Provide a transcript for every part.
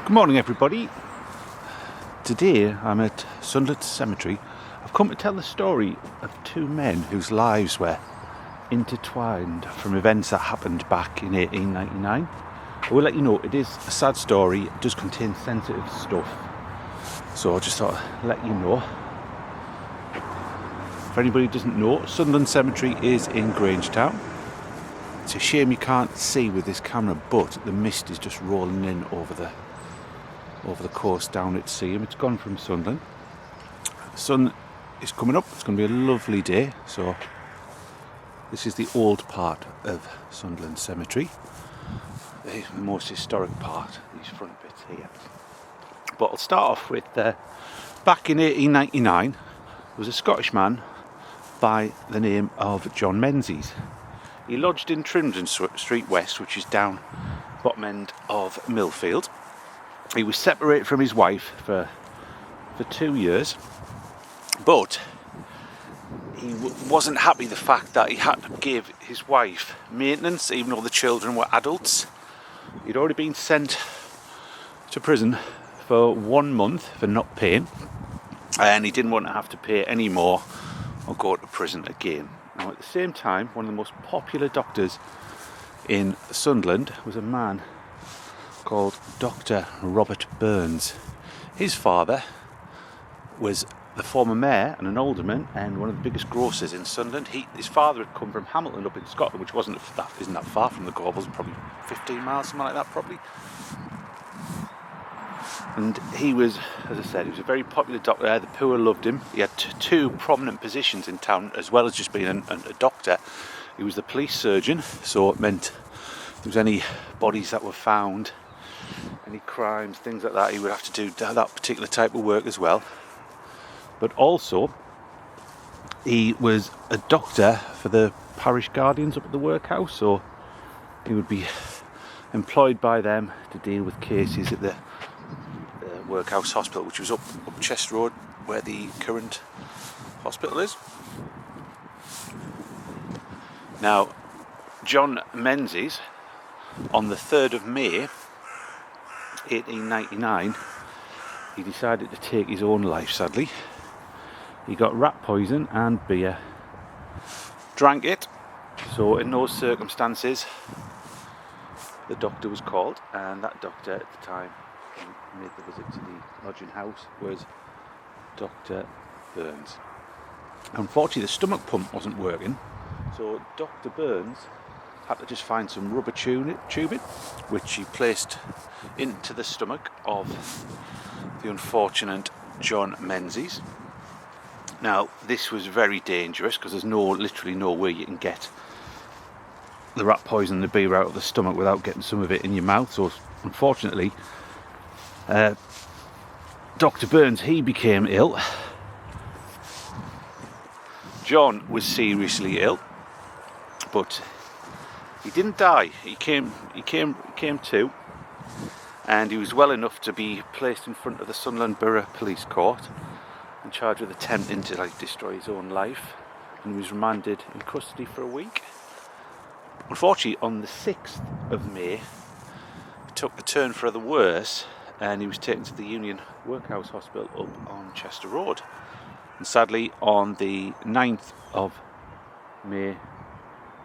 Good morning, everybody. Today I'm at Sunderland Cemetery. I've come to tell the story of two men whose lives were intertwined from events that happened back in 1899. I will let you know it is a sad story. It does contain sensitive stuff, so I just thought I'd let you know. For anybody who doesn't know, Sunderland Cemetery is in Grangetown. It's a shame you can't see with this camera, but the mist is just rolling in over the coast down at Seaham. It's gone from Sunderland. The sun is coming up. It's going to be a lovely day. So this is the old part of Sunderland Cemetery, the most historic part, these front bits here. But I'll start off with back in 1899 there was a Scottish man by the name of John Menzies. He lodged in Trimden Street West, which is down bottom end of Millfield. He was separated from his wife for 2 years, but he wasn't happy the fact that he had to give his wife maintenance even though the children were adults. He'd already been sent to prison for 1 month for not paying, and he didn't want to have to pay any more or go to prison again. Now at the same time, one of the most popular doctors in Sunderland was a man called Dr. Robert Burns. His father was the former mayor and an alderman and one of the biggest grocers in Sunderland. His father had come from Hamilton up in Scotland, which isn't that far from the Gorbals, probably 15 miles, something like that probably. And he was, as I said, he was a very popular doctor. The poor loved him. He had two prominent positions in town, as well as just being a doctor. He was the police surgeon, so it meant if there was any bodies that were found, any crimes, things like that, he would have to do that particular type of work as well. But also, he was a doctor for the parish guardians up at the workhouse, so he would be employed by them to deal with cases at the workhouse hospital, which was up Chester Road, where the current hospital is. Now, John Menzies, on the 3rd of May 1899, he decided to take his own life, sadly. He got rat poison and beer, drank it, so in those circumstances the doctor was called, and that doctor at the time who made the visit to the lodging house was Dr. Burns. Unfortunately the stomach pump wasn't working, so Dr. Burns had to just find some rubber tubing, which he placed into the stomach of the unfortunate John Menzies. Now, this was very dangerous because there's literally no way you can get the rat poison, the beer out of the stomach without getting some of it in your mouth. So, unfortunately, Dr. Burns, he became ill. John was seriously ill, but he didn't die. He came to, and he was well enough to be placed in front of the Sunderland Borough Police Court and charged with attempting to destroy his own life, and he was remanded in custody for a week. Unfortunately, on the 6th of May, it took a turn for the worse, and he was taken to the Union Workhouse Hospital up on Chester Road. And sadly, on the 9th of May,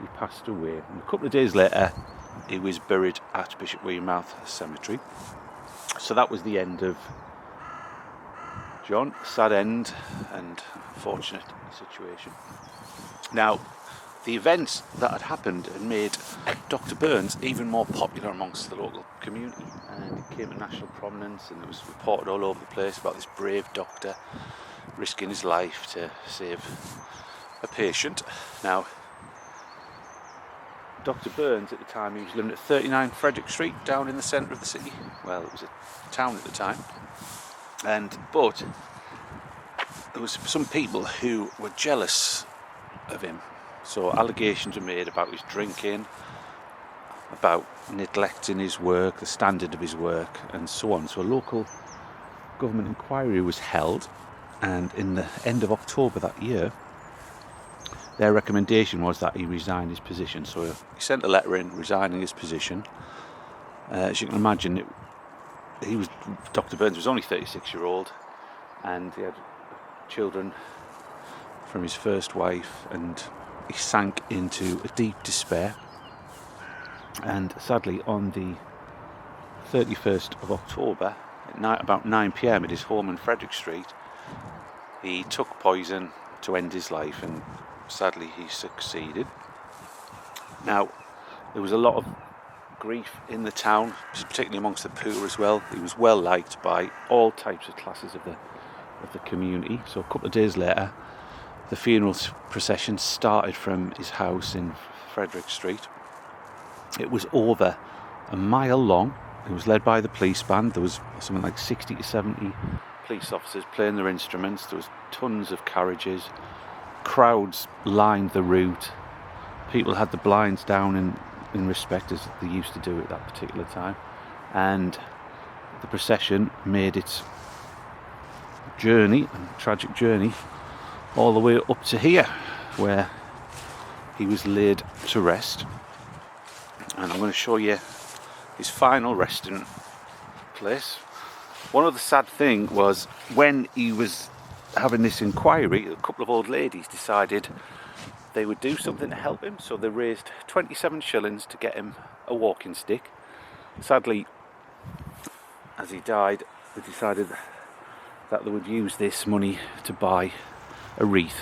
he passed away. And a couple of days later, he was buried at Bishop Wearmouth Cemetery. So that was the end of John. Sad end and unfortunate situation. Now, the events that had happened had made Dr. Burns even more popular amongst the local community, and it came to national prominence, and it was reported all over the place about this brave doctor risking his life to save a patient. Now, Dr. Burns at the time, he was living at 39 Frederick Street down in the centre of the city. Well, it was a town at the time, but there was some people who were jealous of him. So allegations were made about his drinking, about neglecting his work, the standard of his work, and so on. So a local government inquiry was held, and in the end of October that year, their recommendation was that he resign his position. So he sent a letter in resigning his position. As you can imagine, Dr. Burns was only 36-year-old, and he had children from his first wife, and he sank into a deep despair. And sadly, on the 31st of October, at night, about 9 p.m. at his home in Frederick Street, he took poison to end his life, and sadly he succeeded. Now, there was a lot of grief in the town, particularly amongst the poor as well. He was well liked by all types of classes of the community. So a couple of days later, the funeral procession started from his house in Frederick Street. It was over a mile long. It was led by the police band. There was something like 60 to 70 police officers playing their instruments. There was tons of carriages. Crowds lined the route. People had the blinds down in respect, as they used to do at that particular time. And the procession made its journey, tragic journey, all the way up to here, where he was laid to rest. And I'm going to show you his final resting place. One of the sad thing was, when he was having this inquiry, a couple of old ladies decided they would do something to help him, so they raised 27 shillings to get him a walking stick. Sadly, as he died, they decided that they would use this money to buy a wreath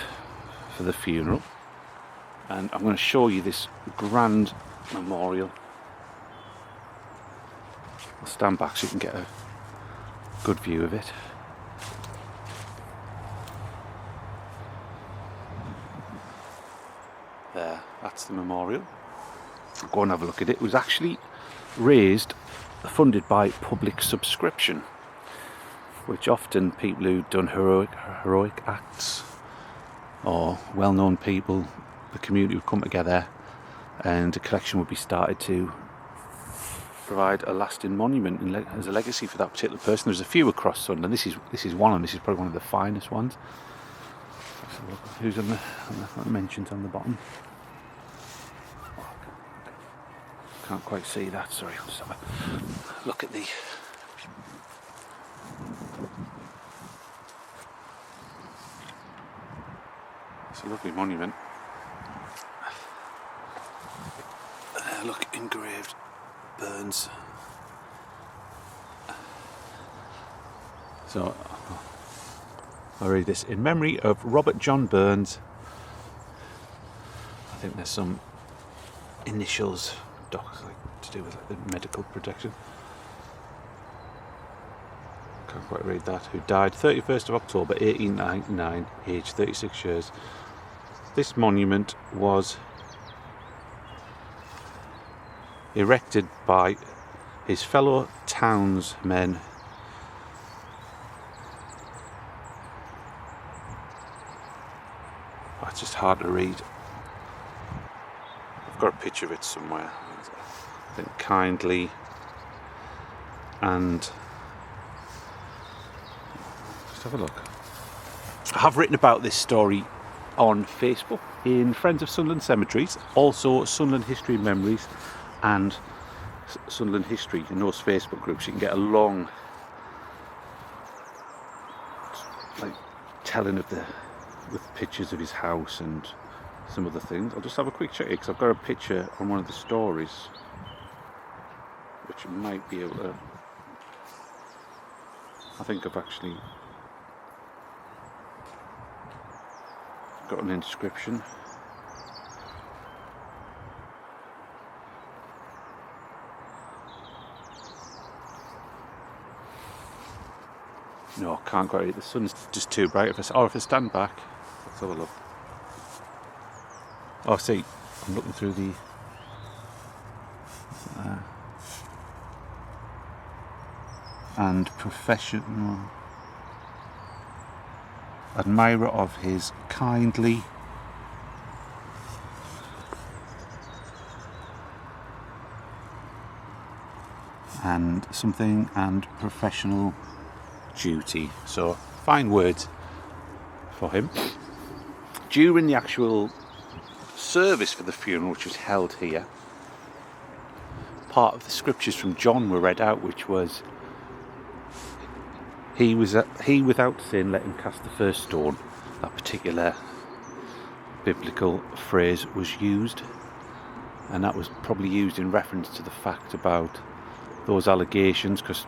for the funeral. And I'm going to show you this grand memorial. I'll stand back so you can get a good view of it. There, that's the memorial. I'll go and have a look at it. It was actually funded by public subscription, which often people who've done heroic acts, or well-known people, the community would come together and a collection would be started to provide a lasting monument as a legacy for that particular person. There's a few across Sunderland. This is one, and this is probably one of the finest ones. So look who's on the mentioned on the bottom. Can't quite see that, sorry. I'll just have a look at the... It's a lovely monument. Look, engraved Burns. So I'll read this. In memory of Robert John Burns. I think there's some initials, like to do with the medical protection. Can't quite read that. Who died 31st of October 1899, aged 36 years. This monument was erected by his fellow townsmen it's just hard to read. I've got a picture of it somewhere. I think kindly and just have a look. I have written about this story on Facebook in Friends of Sunderland Cemeteries, also Sunderland History and Memories, and Sunderland History. In those Facebook groups you can get a long telling of with pictures of his house and some other things. I'll just have a quick check here because I've got a picture on one of the stories which might be able to... I think I've actually got an inscription. No, can't quite read. The sun's just too bright. If I stand back, let's have a look. Oh, see, I'm looking through the and professional admirer of his kindly and something and professional duty. So fine words for him. During the actual service for the funeral, which was held here, part of the scriptures from John were read out, which was He without sin let him cast the first stone. That particular biblical phrase was used, and that was probably used in reference to the fact about those allegations, because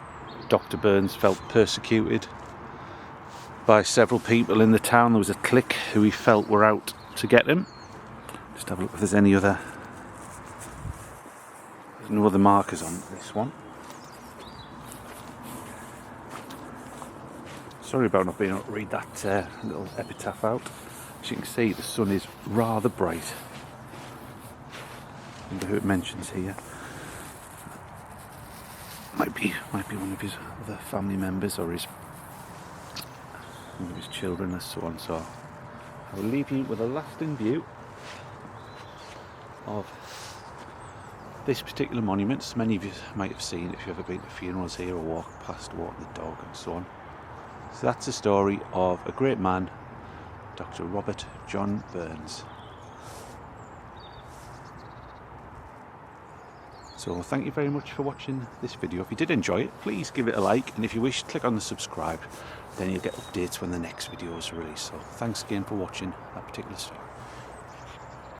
Dr. Burns felt persecuted by several people in the town. There was a clique who he felt were out to get him. Just have a look if there's any other. There's no other markers on this one. Sorry about not being able to read that little epitaph out. As you can see, the sun is rather bright. I wonder who it mentions here. Might be one of his other family members, or one of his children, or so on. So I will leave you with a lasting view of this particular monument. As many of you might have seen if you've ever been to funerals here or walked past, walking the dog and so on. So that's the story of a great man, Dr. Robert John Burns. So thank you very much for watching this video. If you did enjoy it, please give it a like, and if you wish, click on the subscribe, then you'll get updates when the next video is released. So thanks again for watching that particular story.